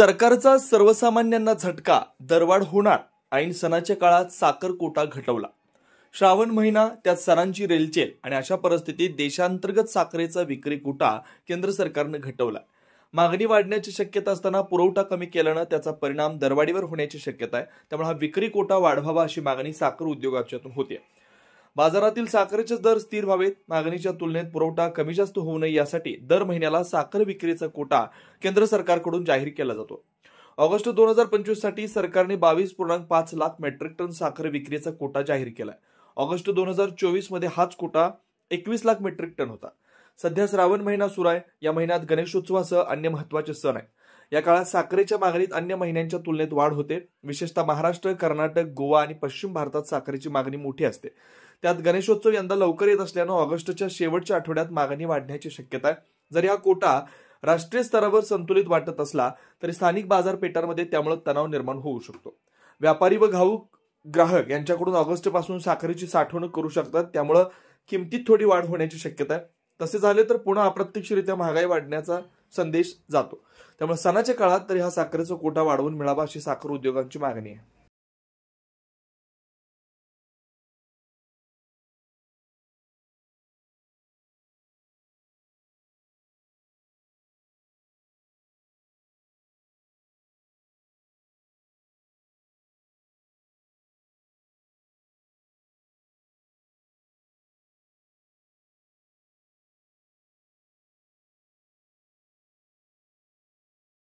सरकारचा सर्वसामान्यांना झटका, दरवाढ होणार. ऐन सणाच्या काळात साखर कोटा घटवला. श्रावण महिना, त्यात सणांची रेलचेल आणि अशा परिस्थितीत देशांतर्गत साखरेचा विक्री कोटा केंद्र सरकारने घटवला. मागणी वाढण्याची शक्यता असताना पुरवठा कमी केल्यानं त्याचा परिणाम दरवाढीवर होण्याची शक्यता आहे. त्यामुळे हा विक्री कोटा वाढवावा अशी मागणी साखर उद्योगाच्यातून होते. बाजारातील साखरेचे दर स्थिर व्हावेत, मागणीच्या तुलनेत पुरवठा कमी जास्त होऊ नये यासाठी दर महिन्याला साखर विक्रीचा कोटा केंद्र सरकारकडून जाहीर केला जातो. ऑगस्ट 2025 साठी सरकारने 22.5 लाख मेट्रिक टन साखर विक्रीचा कोटा जाहीर केलाय. ऑगस्ट 2024 मध्ये हाच कोटा 21 लाख मेट्रिक टन होता. सध्या श्रावण महिना सुरू आहे. या महिन्यात गणेशोत्सवासह अन्य महत्वाचे सण आहेत. या काळात साखरेच्या मागणीत अन्य महिन्यांच्या तुलनेत वाढ होते. विशेषतः महाराष्ट्र, कर्नाटक, गोवा आणि पश्चिम भारतात साखरेची मागणी मोठी असते. त्यात गणेशोत्सव यंदा लवकर येत असल्यानं ऑगस्टच्या शेवटच्या आठवड्यात मागणी वाढण्याची शक्यता आहे. जरी हा कोटा राष्ट्रीय स्तरावर संतुलित वाटत असला तरी स्थानिक बाजारपेठांमध्ये त्यामुळे तणाव निर्माण होऊ शकतो. व्यापारी व घाऊक ग्राहक यांच्याकडून ऑगस्ट पासून साखरेची साठवणूक करू शकतात. त्यामुळे किमतीत थोडी वाढ होण्याची शक्यता आहे. तसे झाले तर पुन्हा अप्रत्यक्षरित्या महागाई वाढण्याचा संदेश जातो. त्यामुळे सणाच्या काळात तरी हा साखरेचा कोटा वाढवून मिळावा अशी साखर उद्योगांची मागणी आहे.